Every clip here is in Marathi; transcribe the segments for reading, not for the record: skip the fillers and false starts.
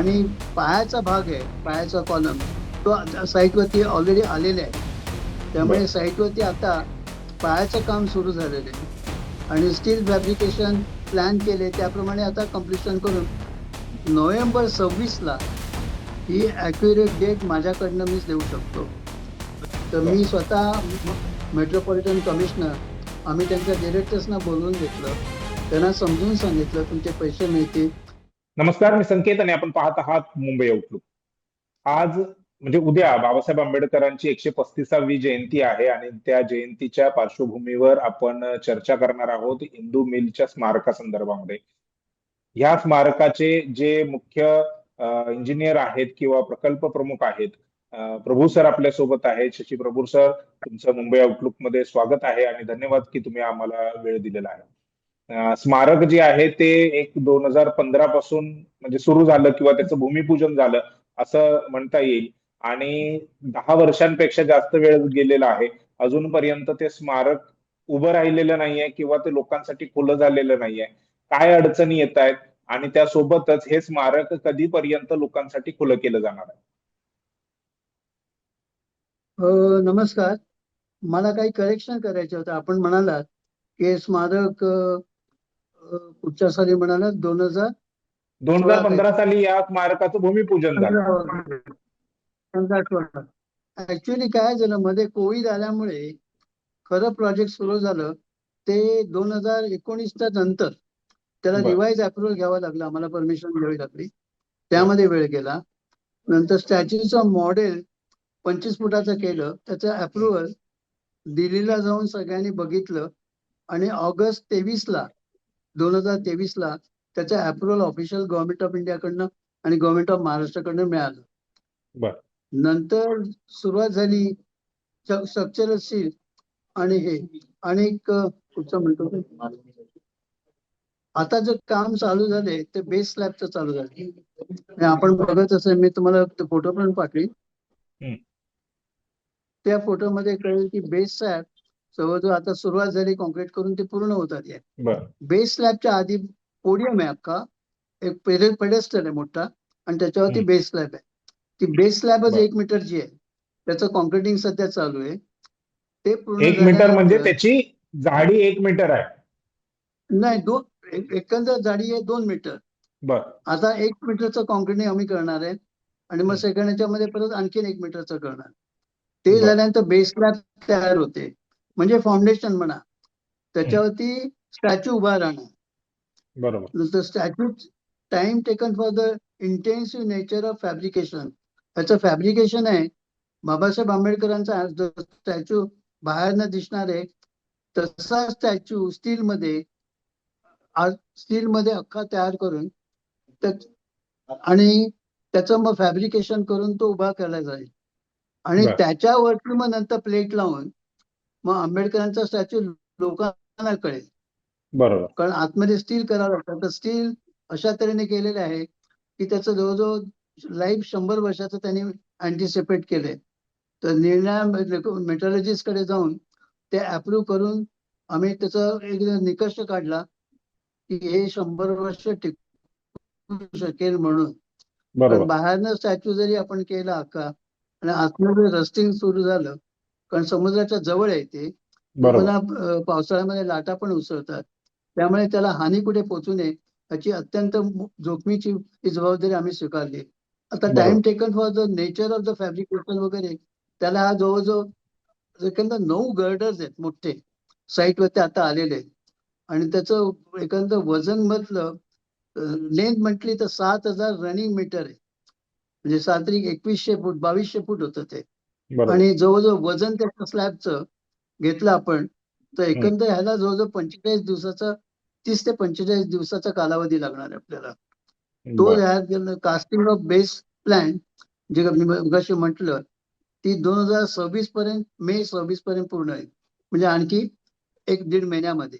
आणि पायाचा भाग आहे, पायाचा कॉलम तो साईटवरती ऑलरेडी आलेला आहे. त्यामुळे साईटवरती आता पायाचं काम सुरू झालेलं आहे आणि स्टील फॅब्रिकेशन प्लॅन केले त्याप्रमाणे आता कम्प्लिशन करून नोव्हेंबर 26ला ही ॲक्युरेट डेट माझ्याकडनं मीच देऊ शकतो. तर मी स्वतः मेट्रोपॉलिटन कमिशनर आम्ही त्यांच्या डिरेक्टर्सना बोलवून घेतलं, त्यांना समजून सांगितलं तुमचे पैसे मिळतील. नमस्कार, मी संकेत आणि आपण पाहत आहात मुंबई आउटलुक. आज म्हणजे उद्या बाबासाहेब आंबेडकरांची 135वी जयंती आहे आणि त्या जयंतीच्या पार्श्वभूमीवर आपण चर्चा करणार आहोत इंदू मिलच्या स्मारका संदर्भामध्ये. ह्या स्मारकाचे जे मुख्य इंजिनियर आहेत किंवा प्रकल्प प्रमुख आहेत, प्रभू सर आपल्या सोबत आहेत. शशी प्रभू सर, तुमचं मुंबई आउटलुक मध्ये स्वागत आहे आणि धन्यवाद की तुम्ही आम्हाला वेळ दिलेला आहे. स्मारक जे आहे ते 2015 पासून म्हणजे सुरू झालं किंवा त्याचं भूमिपूजन झालं असं म्हणता येईल आणि 10 वर्षांपेक्षा जास्त वेळ गेलेला आहे. अजूनपर्यंत ते स्मारक उभं राहिलेलं नाहीये किंवा ते लोकांसाठी खुलं झालेलं नाहीये. काय अडचणी येत आहेत आणि त्यासोबतच हे स्मारक कधीपर्यंत लोकांसाठी खुलं केलं जाणार आहे? नमस्कार, मला काही करेक्शन करायचं होतं. आपण म्हणालात की स्मारक कुठच्या साली म्हणालात? 2015 साली या स्मारकाचं भूमिपूजन झालं. 2016. ऍक्च्युली काय झालं, मध्ये कोविड आल्यामुळे खरं प्रोजेक्ट सुरू झालं ते 2019च्या नंतर. त्याला रिवाइज अप्रुव्हल घ्यावं लागलं, आम्हाला परमिशन घ्यावी लागली, त्यामध्ये वेळ गेला. नंतर स्टॅच्यूचं मॉडेल 25 फुटाचं केलं, त्याचं अप्रुव्हल दिल्लीला जाऊन सगळ्यांनी बघितलं आणि ऑगस्ट 2023ला त्याचं अप्रुव्हल ऑफिशियल गव्हर्नमेंट ऑफ इंडियाकडनं आणि गव्हर्नमेंट ऑफ महाराष्ट्राकडनं मिळालं. नंतर सुरुवात झाली स्ट्रक्चरल सील आणि हे आणि कुठचं म्हणतो ते, आता जे काम चालू झाले ते बेस स्लॅबचं चालू झाले. आपण बघत असेल, मी तुम्हाला फोटो पण पाठवी. त्या फोटोमध्ये कळेल की बेस स्लॅब जवळजवळ आता सुरुवात झाली कॉन्क्रीट करून, ते पूर्ण होत आली आहे. बेस स्लॅबच्या आधी पोडियम आहे, अख्खा एक पेडेस्टल आहे मोठा आणि त्याच्यावरती बेस स्लॅब आहे. ती बेस स्लॅबच 1 मीटरची आहे. त्याचं कॉन्क्रिटिंग सध्या चालू आहे. ते पूर्ण 1 मीटर म्हणजे त्याची जाडी 1 मीटर आहे? नाही, एकंदर जाडी आहे 2 मीटर. आता 1 मीटरचं कॉन्क्रिटिंग आम्ही करणार आहे आणि मग सेकंड ह्याच्यामध्ये परत आणखीन 1 मीटरचं करणार. ते झाल्यानंतर बेस स्लॅब तयार होते, म्हणजे फाउंडेशन म्हणा, त्याच्यावरती स्टॅच्यू उभा राहणार. बरोबर. Statue time taken for the intensive nature of fabrication. त्याचं फॅब्रिकेशन आहे बाबासाहेब आंबेडकरांचा स्टॅच्यू बाहेरनं दिसणार आहे तसा स्टॅच्यू स्टीलमध्ये अख्खा तयार करून आणि त्याचं मग फॅब्रिकेशन करून तो उभा केला जाईल आणि त्याच्यावरती मग नंतर प्लेट लावून मग आंबेडकरांचा स्टॅच्यू लोकांना कळेल. बरोबर. कारण आतमध्ये स्टील करावं लागतं. तर स्टील अशा तऱ्हेने केलेलं आहे की त्याचं जवळजवळ लाईफ 100 वर्षाचं त्यांनी अँटिसिपेट केलंय. तर मेटॉलॉजिस्ट कडे जाऊन ते अप्रूव्ह करून आम्ही त्याचा एक निकष काढला की हे 100 वर्ष टिकू शकेल म्हणून. बाहेरनं स्टॅच्यू जरी आपण केला अख्खा आणि आतमध्ये रस्टिंग सुरू झालं, कारण समुद्राच्या जवळ आहे ते, पुन्हा पावसाळ्यामध्ये लाटा पण उसळतात, त्यामुळे त्याला हानी कुठे पोहोचू नये याची अत्यंत जोखमीची जबाबदारी आम्ही स्वीकारली. आता time taken for the nature of the fabrication वगैरे, त्याला जवळजवळ एकंदर 9 गर्डर्स आहेत मोठे साईटवरती आता आलेले आहेत आणि त्याचं एकंदर वजन म्हटलं, लेंथ म्हटली तर 7000 रनिंग मीटर आहे. म्हणजे 2100 फूट 2200 फूट होतं ते. आणि जवळजवळ वजन त्याच्या स्लॅबचं घेतलं आपण तर एकंदर ह्याला जवळजवळ 45 दिवसाचा 30 ते 45 दिवसाचा कालावधी लागणार आहे आपल्याला. तो कास्टिंग ऑफ बेस प्लॅन जे मी मगाशी म्हटलं ती 2026 पर्यंत, मे 26 पर्यंत पूर्ण आहे, म्हणजे आणखी 1-1.5 महिन्यामध्ये.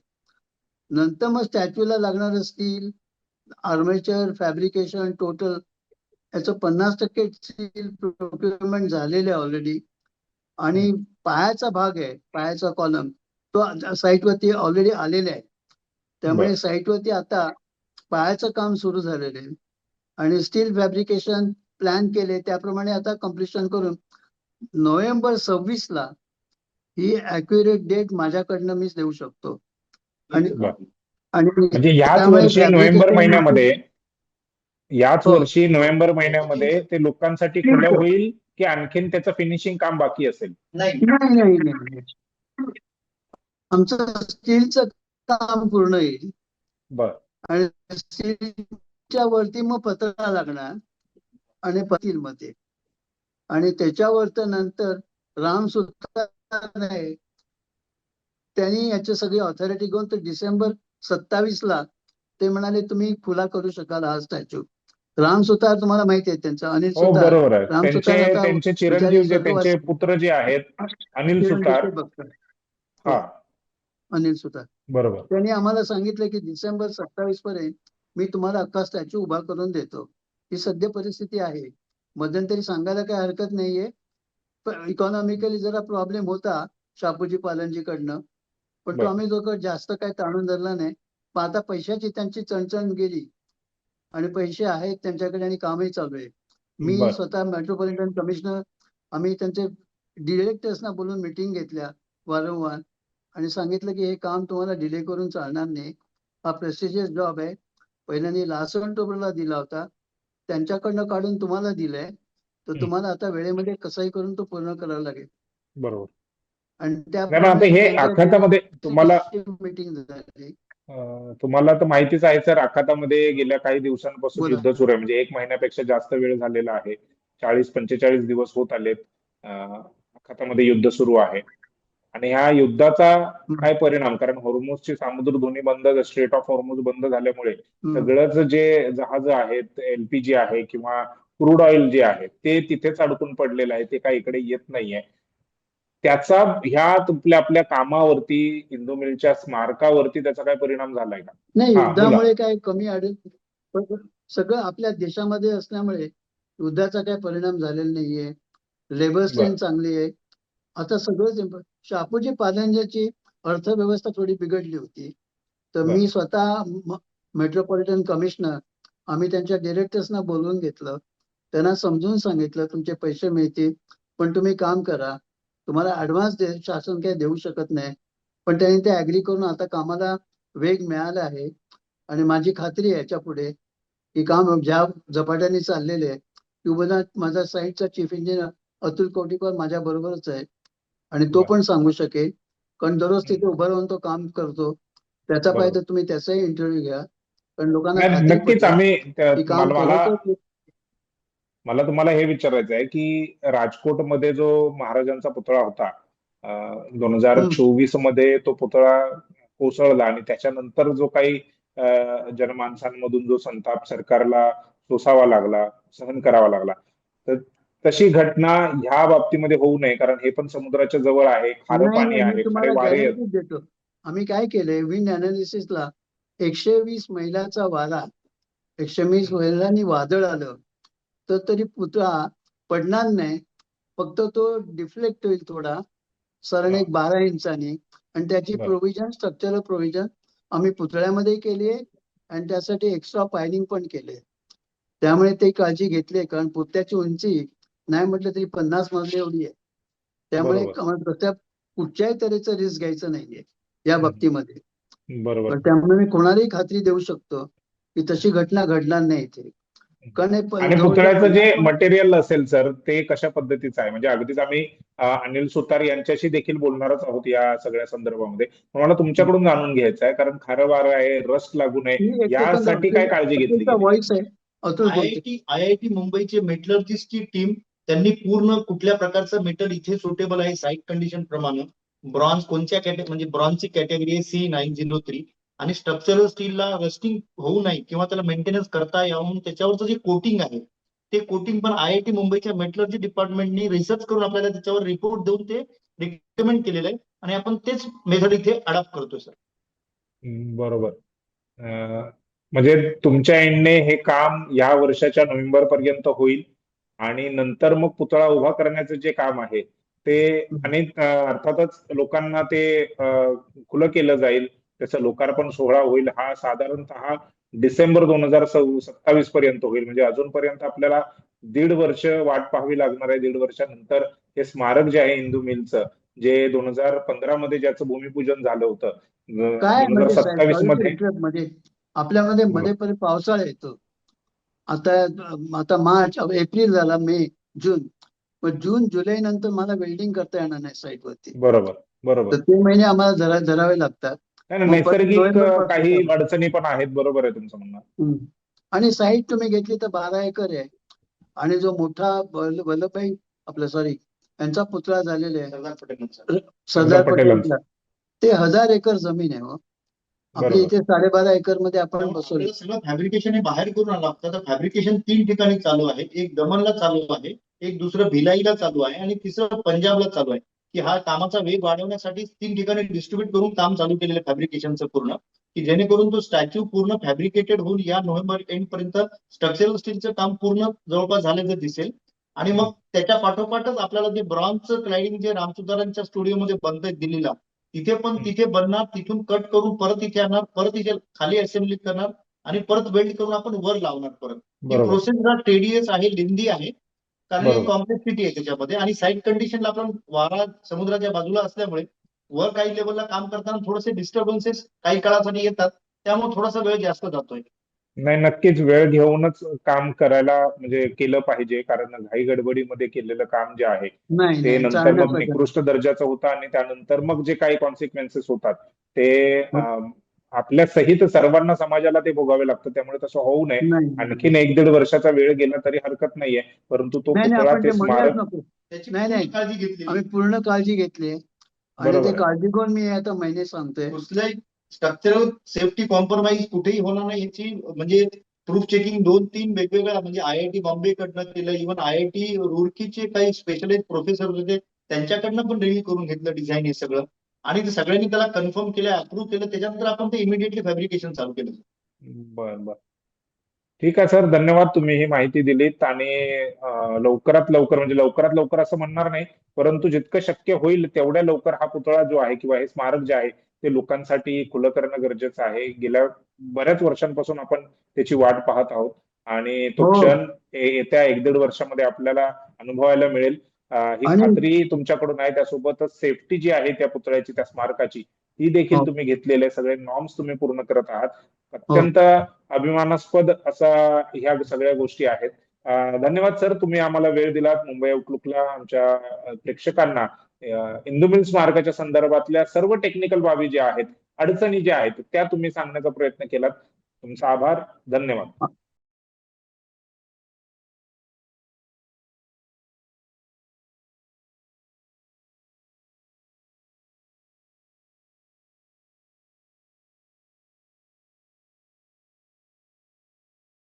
नंतर मग स्टॅच्यूला लागणारं स्टील, आर्मेचर, फॅब्रिकेशन टोटल याचं 50% स्टील प्रोक्युरमेंट झालेलं आहे ऑलरेडी. आणि पायाचा भाग आहे, पायाचा कॉलम तो साईटवरती ऑलरेडी आलेला आहे. त्यामुळे साईटवरती आता पायाचं काम सुरू झालेलं आहे आणि स्टील फॅब्रिकेशन प्लॅन केले त्याप्रमाणे आता कम्प्लिशन करून नोव्हेंबर 26ला ही अॅक्युरेट डेट माझ्याकडनं मीच देऊ शकतो. आणि म्हणजे याच त्यामुळे वर्षी नोव्हेंबर महिन्यामध्ये याच हो वर्षी नोव्हेंबर महिन्यामध्ये ते लोकांसाठी खुलं होईल की आणखीन त्याचं फिनिशिंग काम बाकी असेल? नाही नाही नाही, आमचं स्टीलचं काम पूर्ण येईल बर. आणि स्टीलच्या वरती मग पत्रा लागणार आणि पतील मध्ये आणि त्याच्यावर तर नंतर राम सुतार आहे त्यांनी याची सगळी ऑथॉरिटी घेऊन तर डिसेंबर 27ला ते म्हणाले तुम्ही खुला करू शकाल हा स्टॅच्यू. राम सुतार तुम्हाला माहिती आहे त्यांचा, अनिल हो सुतार. बरोबर आहे. राम सुतार त्यांचे आता त्यांचे बिचारे चिरंजीव जे त्यांचे स्वर्गवासी पुत्र जे आहेत अनिल सुतार. बघतात. हा हो अनिल सुतार बरोबर. त्यांनी आम्हाला सांगितलं की डिसेंबर 27 पर्यंत मी तुम्हाला अख्खा स्टॅच्यू उभा करून देतो. ही सद्य परिस्थिती आहे. मध्यंतरी सांगायला काही हरकत नाहीये. इकॉनॉमिकली जरा प्रॉब्लेम होता शापूजी पालनजीकडनं, पण तो आम्ही लोक जास्त काही ताणून धरला नाही. पण आता पैशाची त्यांची चणचण गेली आणि पैसे आहेत त्यांच्याकडे आणि कामही चालू आहे. मी स्वतः मेट्रोपॉलिटन कमिशनर आम्ही त्यांचे डिरेक्टर्सना बोलून मिटिंग घेतल्या वारंवार आणि सांगितलं की हे काम तुम्हाला डिले करून चालणार नाही. हा प्रेस्टिजियस जॉब आहे. पहिल्यांदा लार्सन टोब्रोला दिला होता, त्यांच्याकडनं काढून तुम्हाला दिलंय, तर तुम्हाला आता वेळेमध्ये कसंही करून तो पूर्ण करावा लागेल. बरोबर. आणि आता त्याप्रमाणे हे त्यांच्या आखातामध्ये तुम्हाला मीटिंग झाली. तुम्हाला तर माहितीच आहे सर, आखातामध्ये गेल्या काही दिवसांपासून बोला. युद्ध सुरू आहे. म्हणजे 1 महिन्यापेक्षा जास्त वेळ झालेला आहे. 40-45 दिवस होत आलेत आखातामध्ये युद्ध सुरू आहे. आणि ह्या युद्धाचा काय परिणाम, कारण हॉर्मुझची सामुद्रधुनी बंद, स्ट्रेट ऑफ हॉर्मुझ बंद झाल्यामुळे सगळंच जे जहाज आहेत, एलपीजी आहे किंवा क्रूड ऑइल जे आहे ते तिथेच अडकून पडलेलं आहे, ते काही इकडे येत नाहीये. त्याचा ह्या आपल्या कामावरती, इंदू मिलच्या स्मारकावरती त्याचा काय परिणाम झालाय का? नाही, हा बोला. युद्धामुळे काय कमी पण सगळं आपल्या देशामध्ये असल्यामुळे युद्धाचा काय परिणाम झालेला नाहीये. लेबर स्ट्रेंथ चांगली आहे. आता सगळंच शापूजी पालनजीची अर्थव्यवस्था थोडी बिघडली होती, तर मी स्वतः मेट्रोपॉलिटन कमिशनर आम्ही त्यांच्या डिरेक्टर्सना बोलवून घेतलं, त्यांना समजून सांगितलं तुमचे पैसे मिळतील पण तुम्ही काम करा, तुम्हाला ऍडव्हान्स शासन काही देऊ शकत नाही. पण त्यांनी ते ऍग्री करून आता कामाला वेग मिळाला आहे आणि माझी खात्री आहे याच्या पुढे की काम ज्या झपाट्याने चाललेले आहे. माझा साईटचा चीफ इंजिनियर अतुल कोटीकर माझ्या बरोबरच आहे आणि तो पण सांगू शकेल, कारण दररोज तिथे उभं राहून तो काम करतो. त्याचा पाहिजे तुम्ही त्याचाही इंटरव्ह्यू घ्या, कारण लोकांना खात्री नक्कीच पटेल आम्ही की काम खरोखर. मला तुम्हाला हे विचारायचं आहे की राजकोटमध्ये जो महाराजांचा पुतळा होता 2024 मध्ये तो पुतळा कोसळला आणि त्याच्यानंतर जो काही जनमानसांमधून जो संताप सरकारला सोसावा लागला, सहन करावा लागला, तर तशी घटना ह्या बाबतीमध्ये होऊ नये, कारण हे पण समुद्राच्या जवळ आहे, खारं नाही पाणी नाही, मी आहे, खारे तुम्हाला वारे आहेत. गॅरंटी देतो. आम्ही काय केलंय, विंड अनालिसिसला 120 मैलाचा वारा, 120 मैलांनी वादळ आलं तर तरी पुतळा पडणार नाही. फक्त तो डिफ्लेक्ट होईल थोडा, सरण एक 12 इंचानी. आणि त्याची प्रोव्हिजन, स्ट्रक्चरल प्रोव्हिजन आम्ही पुतळ्यामध्ये केली आहे आणि त्यासाठी एक्स्ट्रा पायलिंग पण केले. त्यामुळे ते काळजी घेतली, कारण पुतळ्याची उंची नाही म्हटलं तरी 50 मजली एवढी आहे. त्यामुळे कुठच्याही तऱ्हेचं रिस्क घ्यायचं नाहीये या बाबतीमध्ये. बरोबर. त्यामुळे मी कोणालाही खात्री देऊ शकतो की तशी घटना घडणार नाही इथे. आणि पुतळ्याचं जे मटेरियल असेल सर, ते कशा पद्धतीचं आहे? म्हणजे अगदीच आम्ही अनिल सुतार यांच्याशी देखील बोलणारच आहोत या सगळ्या संदर्भामध्ये. मला तुमच्याकडून जाणून घ्यायचं आहे, कारण खारं वारं आहे, रस्ट लागू नये यासाठी काय काळजी घेतली गेली? व्हॉइस आहे आयआयटी मुंबईचे मेटलर्जिस्टची टीम, त्यांनी पूर्ण कुठल्या प्रकारचं मेटल इथे सुटेबल आहे साईट कंडिशन प्रमाणे, ब्रॉन्झ कोणत्या म्हणजे ब्रॉन्झची कॅटेगरी आहे C903, आणि स्ट्रक्चरल स्टीलला रस्टिंग होऊ नये किंवा त्याला मेंटेनन्स करता यावं त्याच्यावरचं जे कोटिंग आहे ते कोटिंग पण आयआयटी मुंबईच्या मेटलर्जी डिपार्टमेंटनी रिसर्च करून आपल्याला त्याच्यावर रिपोर्ट देऊन ते रिकमेंड केलेलं आहे आणि आपण तेच मेथड इथे अडॉप्ट करतोय सर. बरोबर. म्हणजे तुमच्या एंडने हे काम या वर्षाच्या नोव्हेंबर पर्यंत होईल आणि नंतर मग पुतळा उभा करण्याचं जे काम आहे ते, आणि अर्थातच लोकांना ते खुलं केलं जाईल, त्याचं लोकार्पण सोहळा होईल. हा साधारणतः डिसेंबर 2027 पर्यंत होईल. म्हणजे अजूनपर्यंत आपल्याला 1.5 वर्ष वाट पाहावी लागणार आहे. 1.5 वर्षानंतर हे स्मारक जे आहे इंदू मिलचं, जे 2015 मध्ये ज्याचं भूमिपूजन झालं होतं, काय म्हणजे 2027 मध्ये मध्ये आपल्यामध्ये मध्ये पावसाळा येतो. आता आता मार्च, एप्रिल झाला, मे, जून. पण जून जुलै नंतर मला वेल्डिंग करता येणार नाही साईट वरती. बरोबर बरोबर. तर ते महिने आम्हाला धरावे लागतात. नाही, मग परत नैसर्गिक नोव्हेंबर पासून काही चालू. अडचणी पण आहेत. बरोबर आहे तुमचं म्हणणं. आणि साईट तुम्ही घेतली तर 12 एकर आहे. आणि जो मोठा वल्लभभाई आपला यांचा पुतळा झालेला आहे सरदार पटेलांचा, ते 1000 एकर जमीन आहे. आपल्या इथे 12.5 एकर मध्ये आपण बसवलं. सगळं फॅब्रिकेशन हे बाहेर करून आलं लागतं. तर फॅब्रिकेशन 3 ठिकाणी चालू आहे. एक दमनला चालू आहे, एक दुसरं भिलाईला चालू आहे आणि तिसरं पंजाबला चालू आहे. की हा कामाचा वेग वाढवण्यासाठी 3 ठिकाणी डिस्ट्रीब्यूट करून काम चालू केलेलं फॅब्रिकेशनचं पूर्ण, की जेणेकरून तो स्टॅच्यू पूर्ण फॅब्रिकेटेड होऊन या नोव्हेंबर एंड पर्यंत स्ट्रक्चरल स्टीलचं काम पूर्ण जवळपास झाल्याचं दिसेल. आणि मग त्याच्या पाठोपाठच आपल्याला जे ब्रॉन्झचं क्लाइडिंग जे रामसुधारांच्या स्टुडिओमध्ये बनतंय दिल्लीला, तिथे बनणार, तिथून कट करून परत इथे आणणार, परत इथे खाली असेंब्ली करणार आणि परत वेल्ड करून आपण वर लावणार परत. ही प्रोसेस जरा टेडियस आहे, लेंदी आहे, कारण कॉम्प्लेक्सिटी आहे त्याच्यामध्ये. आणि साईट कंडिशनला आपण वारा समुद्राच्या बाजूला असल्यामुळे वर काही लेवलला काम करताना थोडेसे डिस्टर्बन्सेस काही काळासाठी येतात, त्यामुळे थोडासा वेळ जास्त जातोय. नाही, नक्कीच वेळ घेऊनच काम करायला म्हणजे केलं पाहिजे, कारण घाई गडबडीमध्ये केलेलं काम जे आहे ते नंतर मग निकृष्ट दर्जाचं होतं आणि त्यानंतर मग जे काही कॉन्सिक्वेन्सेस होतात ते आपल्या सहित सर्वांना समाजाला ते भोगावे लागतं. त्यामुळे तसं होऊ नये. आणखीन 1-1.5 वर्षाचा वेळ गेला तरी हरकत नाहीये, परंतु तो पुतळा, ते स्मारक काळजी घेतली, आम्ही पूर्ण काळजी घेतली आणि ते काळजी घेऊन मी आता महिने सांगतोय. कुठल्याही स्ट्रक्चरल सेफ्टी कॉम्प्रोमाइज कुठेही होणार नाही याची म्हणजे प्रूफ चेकिंग 2-3 वेगवेगळ्या म्हणजे IIT बॉम्बे कडनं केलं, इव्हन IIT रुड़कीचे काही स्पेशलाइज प्रोफेसर होते त्यांच्याकडनं पण रिव्ह्यू करून घेतलं डिझाईन हे सगळं, आणि ते सगळ्यांनी त्याला कन्फर्म केलं, अप्रूव्ह केलं. त्याच्यानंतर आपण ते इमिडिएटली फॅब्रिकेशन चालू केलं. बरं. ठीक आहे सर, धन्यवाद. तुम्ही ही माहिती दिलीत आणि लवकरात लवकर, म्हणजे लवकरात लवकर असं म्हणणार नाही, परंतु जितकं शक्य होईल तेवढ्या लवकर हा पुतळा जो आहे किंवा हे स्मारक जे आहे ते लोकांसाठी खुलं करणं गरजेचं आहे. गेल्या बऱ्याच वर्षांपासून आपण त्याची वाट पाहत आहोत आणि तो क्षण येत्या 1-1.5 वर्षामध्ये आपल्याला अनुभवायला मिळेल. ही खात्री तुमच्याकडून आहे. त्यासोबतच सेफ्टी जी आहे त्या पुतळ्याची, त्या स्मारकाची, ती देखील तुम्ही घेतलेले सगळे नॉर्म्स तुम्ही पूर्ण करत आहात. अत्यंत अभिमानास्पद असा ह्या सगळ्या गोष्टी आहेत. धन्यवाद सर, तुम्ही आम्हाला वेळ दिलात. मुंबई आउटलुकला आमच्या प्रेक्षकांना इंदू मिल स्मारकाच्या संदर्भातल्या सर्व टेक्निकल बाबी ज्या आहेत, अडचणी ज्या आहेत, त्या तुम्ही सांगण्याचा प्रयत्न केलात. तुमचा आभार. धन्यवाद.